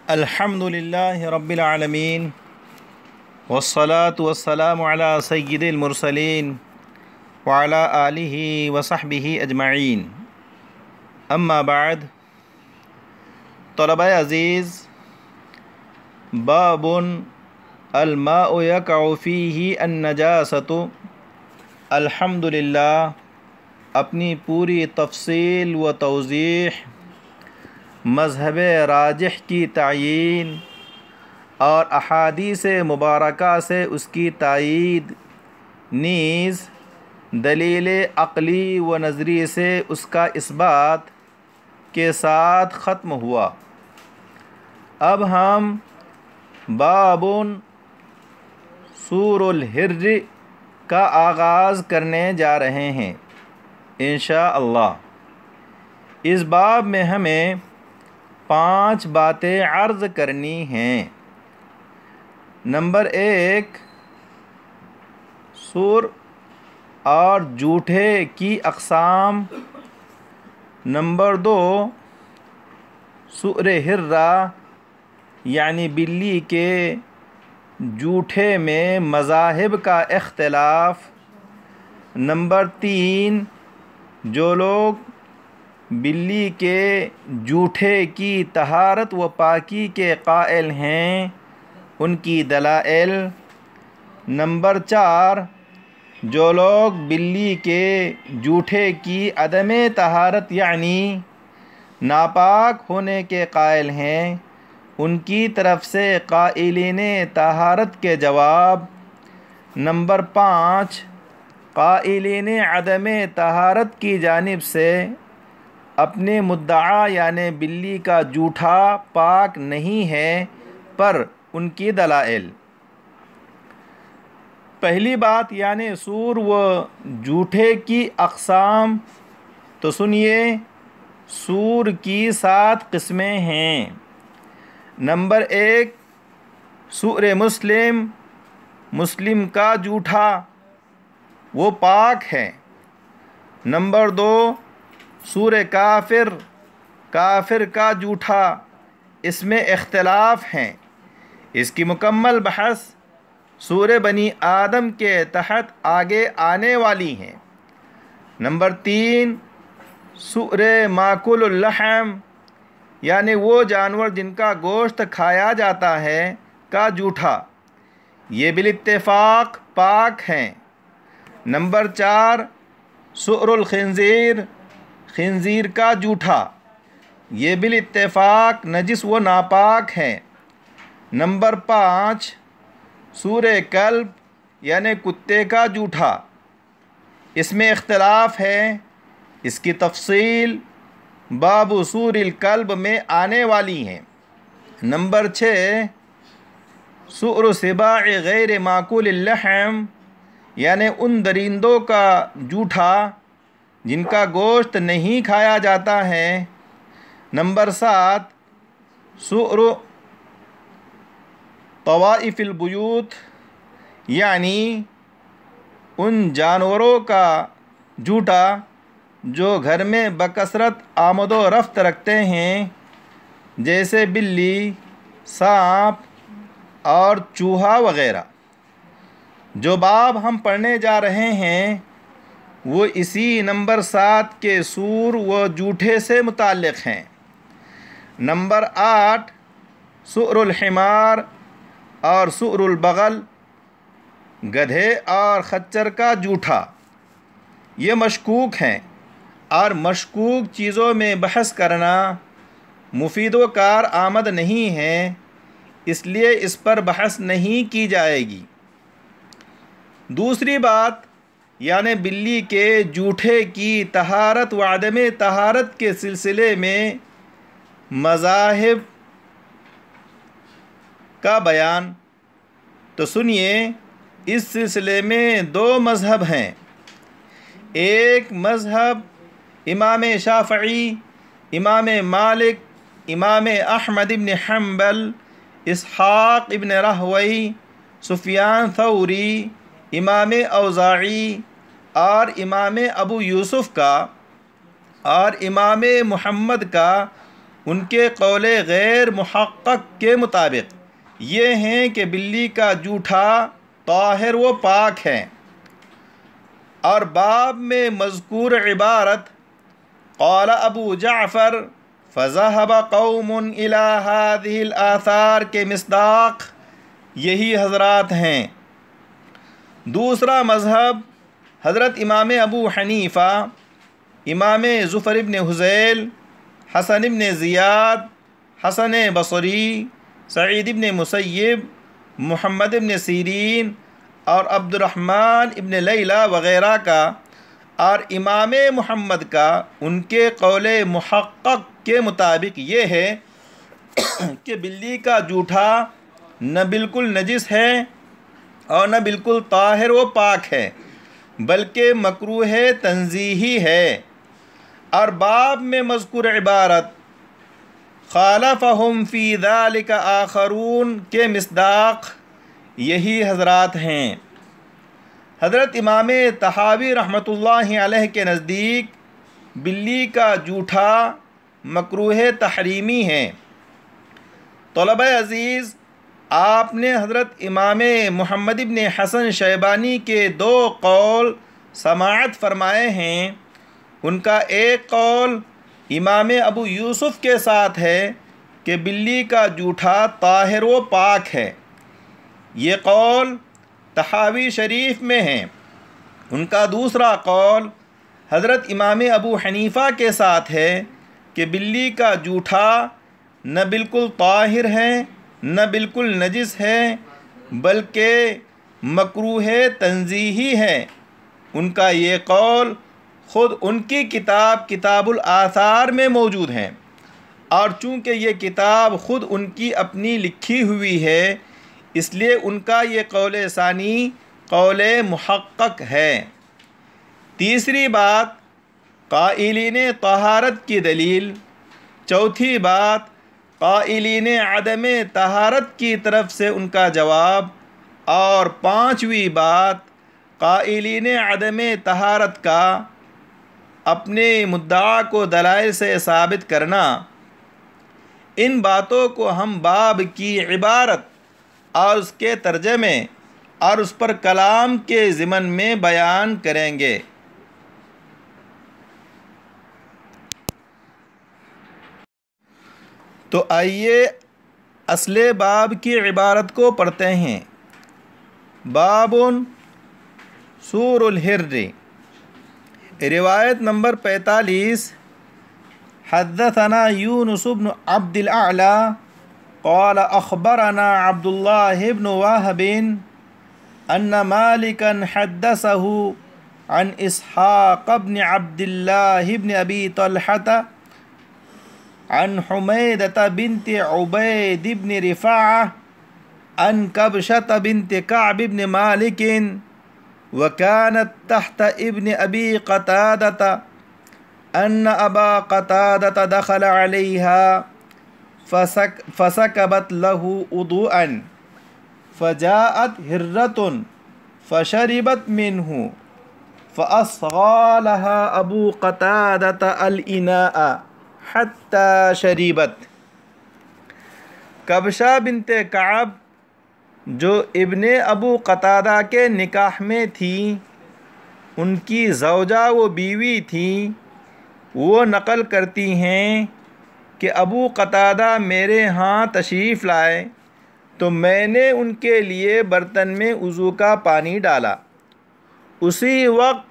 الحمدللہ رب العالمین والصلاة والسلام علی سید المرسلین وعلی آلہ وصحبہ اجمعین، اما بعد۔ طلبہ عزیز، باب الماء یقع فیہ النجاسۃ، الحمدللہ اپنی پوری تفصیل و توضیح، مذہب راجح کی تعیین اور احادیث مبارکہ سے اس کی تائید، نیز دلیل عقلی و نظری سے اس کا اثبات کے ساتھ ختم ہوا۔ اب ہم باب سور الحر کا آغاز کرنے جا رہے ہیں انشاءاللہ۔ اس باب میں ہمیں 5 باتیں عرض کرنی ہیں۔ نمبر 1، سور اور جوٹھے کی اقسام۔ نمبر 2، سور ہرہ یعنی بلی کے جوٹھے میں مذاہب کا اختلاف۔ نمبر 3، جو لوگ بلی کے جوٹھے کی طہارت و پاکی کے قائل ہیں ان کی دلائل۔ نمبر 4، جو لوگ بلی کے جوٹھے کی عدم طہارت یعنی ناپاک ہونے کے قائل ہیں ان کی طرف سے قائلین طہارت کے جواب۔ نمبر 5، قائلین عدم طہارت کی جانب سے اپنے مدعا یعنی بلی کا جوٹھا پاک نہیں ہے پر ان کی دلائل۔ پہلی بات یعنی سور و جوٹھے کی اقسام، تو سنیے، سور کی 7 قسمیں ہیں۔ نمبر 1، سور مسلم، مسلم کا جوٹھا، وہ پاک ہے۔ نمبر 2، سور کافر، کافر کا جوٹھا، اس میں اختلاف ہیں، اس کی مکمل بحث سور بنی آدم کے تحت آگے آنے والی ہیں۔ نمبر 3، سور ماکول اللحم یعنی وہ جانور جن کا گوشت کھایا جاتا ہے کا جوٹھا، یہ بالاتفاق پاک ہیں۔ نمبر 4، سور الخنزیر، خنزیر کا جوٹھا، یہ بالاتفاق نجس و ناپاک ہے۔ نمبر 5، سور کلب یعنی کتے کا جوٹھا، اس میں اختلاف ہے، اس کی تفصیل باب سور الکلب میں آنے والی ہے۔ نمبر 6، سور سباع غیر ماکول اللحم یعنی ان درندوں کا جوٹھا جن کا گوشت نہیں کھایا جاتا ہے۔ نمبر 7، سور طوائف البیوت یعنی ان جانوروں کا جوٹا جو گھر میں بکثرت آمد و رفت رکھتے ہیں، جیسے بلی، سانپ اور چوہا وغیرہ۔ جو باب ہم پڑھنے جا رہے ہیں وہ اسی نمبر 7 کے سور و جوٹھے سے متعلق ہیں۔ نمبر 8، سور الحمار اور سور البغل، گدھے اور خچر کا جوٹھا، یہ مشکوک ہیں، اور مشکوک چیزوں میں بحث کرنا مفید و کار آمد نہیں ہے، اس لیے اس پر بحث نہیں کی جائے گی۔ دوسری بات یعنی بلی کے جوٹھے کی طہارت و عدم طہارت کے سلسلے میں مذاہب کا بیان، تو سنیے، اس سلسلے میں 2 مذہب ہیں۔ ایک مذہب امام شافعی، امام مالک، امام احمد بن حنبل، اسحاق ابن راہوئی سفیان ثوری، امام اوزاعی اور امام ابو یوسف کا اور امام محمد کا ان کے قول غیر محقق کے مطابق یہ ہیں کہ بلی کا جوٹھا طاہر و پاک ہے۔ اور باب میں مذکور عبارت قال ابو جعفر فذهب قوم الى هذه الآثار کے مصداق یہی حضرات ہیں۔ دوسرا مذہب حضرت امام ابو حنیفہ، امام زفر ابن حذیل، حسن ابن زیاد، حسن بصری، سعید ابن مسیب، محمد ابن سیرین اور عبد الرحمن ابن لیلہ وغیرہ کا، اور امام محمد کا ان کے قول محقق کے مطابق یہ ہے کہ بلی کا جوٹھا نہ بالکل نجس ہے اور نہ بالکل طاہر و پاک ہے، بلکہ مکروہ تنزیہی ہے۔ اور باب میں مذکور عبارت خالفہم فی ذالک آخرون کے مصداق یہی حضرات ہیں۔ حضرت امام طحاوی رحمۃ اللہ علیہ کے نزدیک بلی کا جوٹھا مکروہ تحریمی ہے۔ طلبہ عزیز، آپ نے حضرت امام محمد ابن حسن شیبانی کے 2 قول سماعت فرمائے ہیں۔ ان کا ایک قول امام ابو یوسف کے ساتھ ہے کہ بلی کا جوٹھا طاہر و پاک ہے۔ یہ قول طحاوی شریف میں ہیں۔ ان کا دوسرا قول حضرت امام ابو حنیفہ کے ساتھ ہے کہ بلی کا جوٹھا نہ بالکل طاہر ہے نہ بالکل نجس ہے، بلکہ مکروہ تنزیہی ہے۔ ان کا یہ قول خود ان کی کتاب الآثار میں موجود ہے، اور چونکہ یہ کتاب خود ان کی اپنی لکھی ہوئی ہے، اس لیے ان کا یہ قول ثانی قول محقق ہے۔ تیسری بات قائلین طہارت کی دلیل، چوتھی بات قائلین عدم طہارت کی طرف سے ان کا جواب، اور پانچویں بات قائلین عدم طہارت کا اپنے مدعا کو دلائل سے ثابت کرنا۔ ان باتوں کو ہم باب کی عبارت اور اس کے ترجمے اور اس پر کلام کے ضمن میں بیان کریں گے۔ تو آئیے اصل باب کی عبارت کو پڑھتے ہیں۔ باب سور الحر، روایت نمبر 45۔ حدثنا یونس بن عبد الاعلی قال اخبرنا عبد الله بن وهب ان مالكا حدثه عن اسحاق بن عبد الله بن ابي طلحة عن حمیدة بنت عبید بن رفاعة عن كبشة بنت كعب بن مالك وكانت تحت ابن ابي قتادة ان ابا قتادة دخل عليها فسكبت له وضوءا فجاءت هرة فشربت منه فأصغى لها ابو قتادة الإناء حتى شربت۔ کبشہ بنت کعب جو ابن ابو قتادہ کے نکاح میں تھیں، ان کی زوجہ و بیوی تھیں، وہ نقل کرتی ہیں کہ ابو قتادہ میرے ہاں تشریف لائے تو میں نے ان کے لیے برتن میں وضو کا پانی ڈالا۔ اسی وقت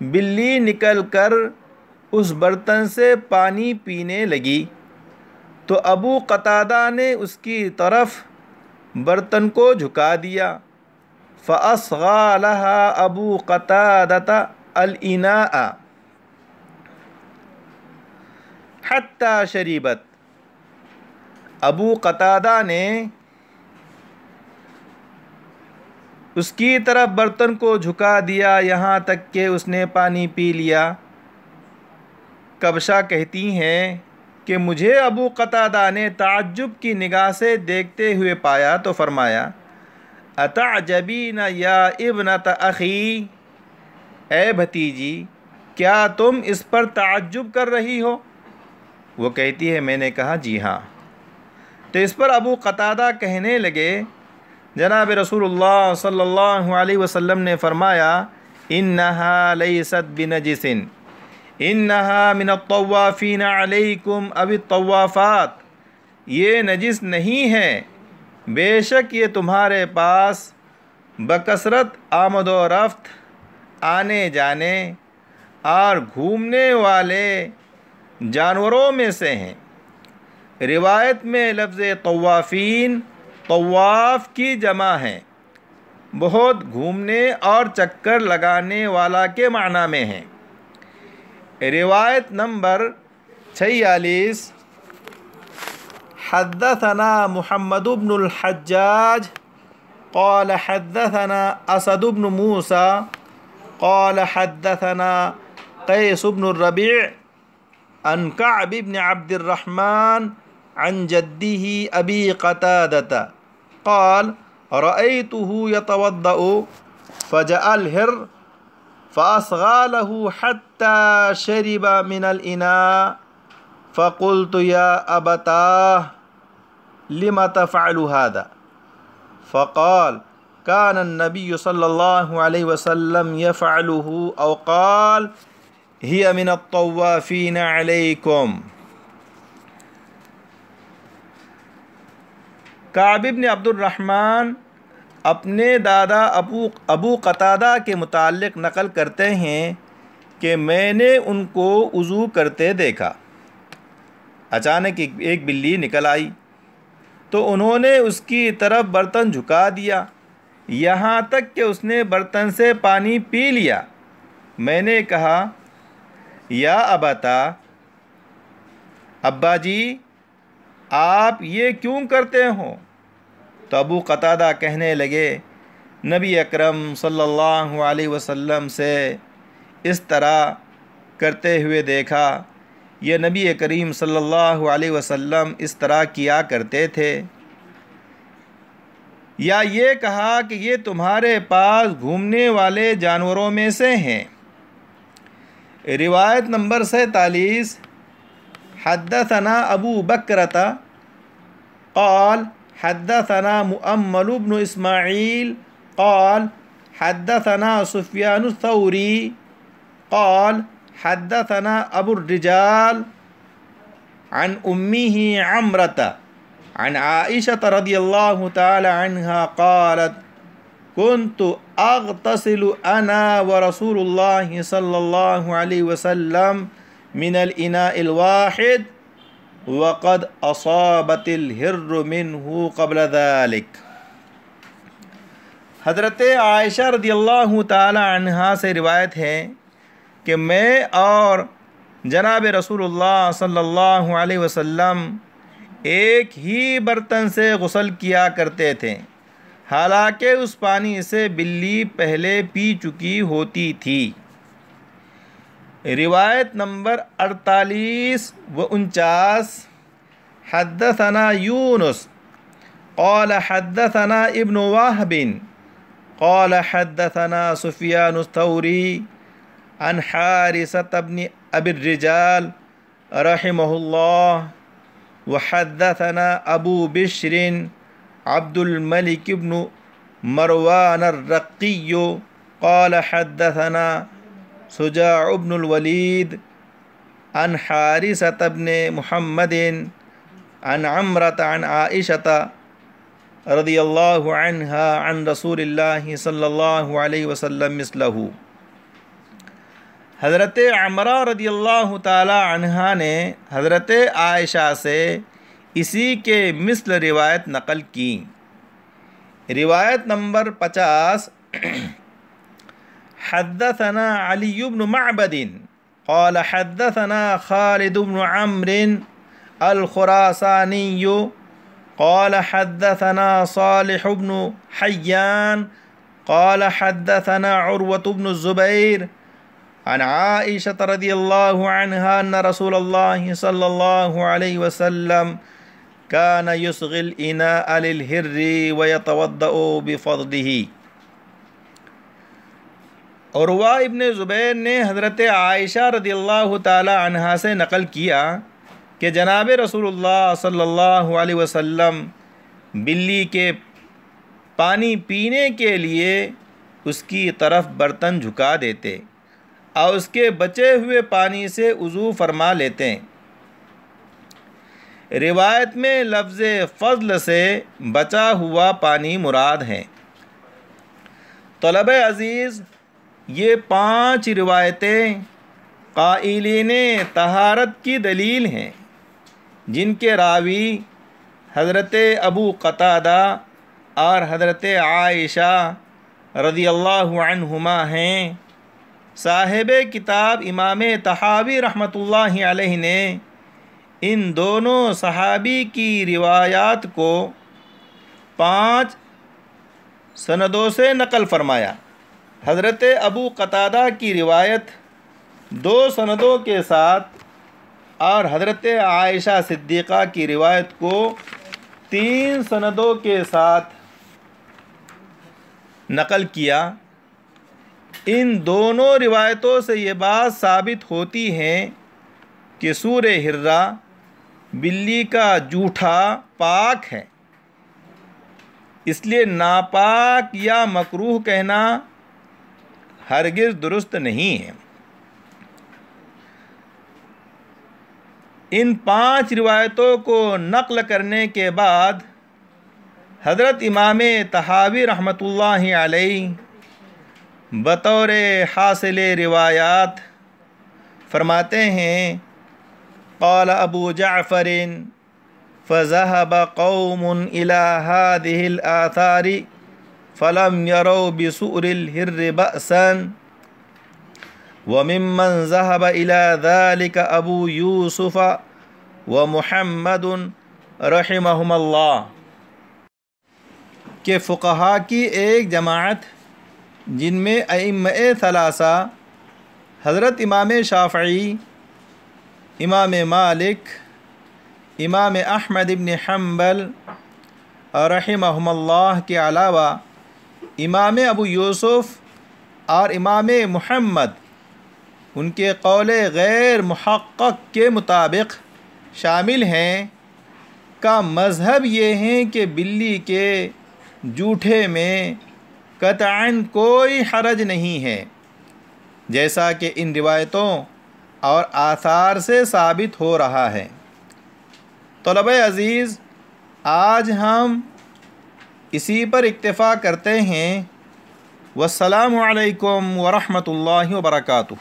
بلی نکل کر اس برتن سے پانی پینے لگی، تو ابو قتادہ نے اس کی طرف برتن کو جھکا دیا۔ فَأَصْغَى لَهَا ابو قتادة الْإِنَاءَ حَتَّى شَرِبَتْ۔ ابو قتادہ نے اس کی طرف برتن کو جھکا دیا یہاں تک کہ اس نے پانی پی لیا۔ کبشہ کہتی ہیں کہ مجھے ابو قتادہ نے تعجب کی نگاہ سے دیکھتے ہوئے پایا تو فرمایا، اتعجبین یا ابنت اخی، اے بھتیجی کیا تم اس پر تعجب کر رہی ہو؟ وہ کہتی ہے میں نے کہا جی ہاں۔ تو اس پر ابو قتادہ کہنے لگے جناب رسول اللہ صلی اللہ علیہ وسلم نے فرمایا انہا لیست بنجس انہا من الطوافین علیکم اب الطوافات، یہ نجس نہیں ہے، بے شک یہ تمہارے پاس بکثرت آمد و رفت، آنے جانے اور گھومنے والے جانوروں میں سے ہیں۔ روایت میں لفظ طوافین طواف کی جمع ہے، بہت گھومنے اور چکر لگانے والا کے معنی میں ہیں۔ روایت نمبر 46، حدثنا محمد بن الحجاج قال حدثنا اسد بن موسى قال حدثنا قیس بن الربیع عن کعب بن عبد الرحمن عن جده ابی قتادة قال رأيته يتوضأ فجاء الهر فأصغى له حتى شرب من الإناء فقلت يا أبتاه لم تفعل هذا؟ فقال كان النبي صلى الله عليه وسلم يفعله أو قال هي من الطوافين عليكم۔ کعب بن عبد الرحمن اپنے دادا ابو قتادہ کے متعلق نقل کرتے ہیں کہ میں نے ان کو وضو کرتے دیکھا، اچانک ایک بلی نکل آئی تو انہوں نے اس کی طرف برتن جھکا دیا یہاں تک کہ اس نے برتن سے پانی پی لیا۔ میں نے کہا یا ابتا، ابا جی آپ یہ کیوں کرتے ہو؟ تو ابو قتادہ کہنے لگے نبی اکرم صلی اللہ علیہ وسلم سے اس طرح کرتے ہوئے دیکھا، یہ نبی کریم صلی اللہ علیہ وسلم اس طرح کیا کرتے تھے، یا یہ کہا کہ یہ تمہارے پاس گھومنے والے جانوروں میں سے ہیں۔ روایت نمبر 47، حدثنا ابو بکرۃ قال حدثنا مؤمل بن اسماعیل قال حدثنا سفیان الثوری قال حدثنا ابو الرجال عن امه عمرة عن عائشة رضی اللہ تعالی عنها قالت كنت اغتسل انا ورسول اللہ صلی اللہ علیہ وسلم من الاناء الواحد وقد اصابت الہر منہ قبل ذلك۔ حضرت عائشہ رضی اللہ تعالی عنہا سے روایت ہے کہ میں اور جناب رسول اللہ صلی اللہ علیہ وسلم ایک ہی برتن سے غسل کیا کرتے تھے، حالانکہ اس پانی سے بلی پہلے پی چکی ہوتی تھی۔ روایت نمبر 48 و 49، حدثنا یونس قال حدثنا ابن وهب قال حدثنا سفیان الثوری عن حارثة بن ابی الرجال رحمہ اللہ وحدثنا ابو بشر عبد الملک بن مروان الرقی قال حدثنا شجاع بن الولید عن حارثة بن محمد عن عمرة عن عائشة رضی اللہ عنہا عن رسول اللہ صلی اللہ علیہ وسلم مثلہ۔ حضرت عمرہ رضی اللہ تعالی عنہا نے حضرت عائشہ سے اسی کے مثل روایت نقل کی۔ روایت نمبر 50، حدثنا علی بن معبد قال حدثنا خالد بن عمرو الخراسانی قال حدثنا صالح بن حیان قال حدثنا عروة بن الزبیر عن عائشة رضی اللہ عنہا ان رسول اللہ صلی اللہ علیہ وسلم کان یصغی الاناء للحر ویتوضأ بفضلہ۔ عروہ ابن زبیر نے حضرت عائشہ رضی اللہ تعالی عنہا سے نقل کیا کہ جناب رسول اللہ صلی اللہ علیہ وسلم بلی کے پانی پینے کے لیے اس کی طرف برتن جھکا دیتے اور اس کے بچے ہوئے پانی سے وضو فرما لیتے۔ روایت میں لفظ فضل سے بچا ہوا پانی مراد ہے۔ طلبہ عزیز، یہ 5 روایتیں قائلین طہارت کی دلیل ہیں، جن کے راوی حضرت ابو قتادہ اور حضرت عائشہ رضی اللہ عنہما ہیں۔ صاحب کتاب امام طحاوی رحمۃ اللہ علیہ نے ان دونوں صحابی کی روایات کو 5 سندوں سے نقل فرمایا۔ حضرت ابو قتادہ کی روایت 2 سندوں کے ساتھ اور حضرت عائشہ صدیقہ کی روایت کو 3 سندوں کے ساتھ نقل کیا۔ ان دونوں روایتوں سے یہ بات ثابت ہوتی ہے کہ سور ہرہ بلی کا جوٹھا پاک ہے، اس لیے ناپاک یا مکروہ کہنا ہرگز درست نہیں ہے۔ ان 5 روایتوں کو نقل کرنے کے بعد حضرت امام طحاوی رحمۃ اللہ علیہ بطور حاصل روایات فرماتے ہیں، قال ابو جعفر فذهب قوم الى هذه الآثار فلم يروا بسؤر الحر بأسا وممن ذهب الى ذلك ابو یوسف ومحمد رحمہم اللہ، کہ فقہا کی ایک جماعت جن میں ائمہ ثلاثہ حضرت امام شافعی، امام مالک، امام احمد بن حنبل رحمہم اللہ کے علاوہ امام ابو یوسف اور امام محمد ان کے قول غیر محقق کے مطابق شامل ہیں، کا مذہب یہ ہے کہ بلی کے جوٹھے میں قطعاً کوئی حرج نہیں ہے، جیسا کہ ان روایتوں اور آثار سے ثابت ہو رہا ہے۔ طلبہ عزیز، آج ہم اسی پر اکتفا کرتے ہیں۔ والسلام علیکم ورحمۃ اللہ وبرکاتہ۔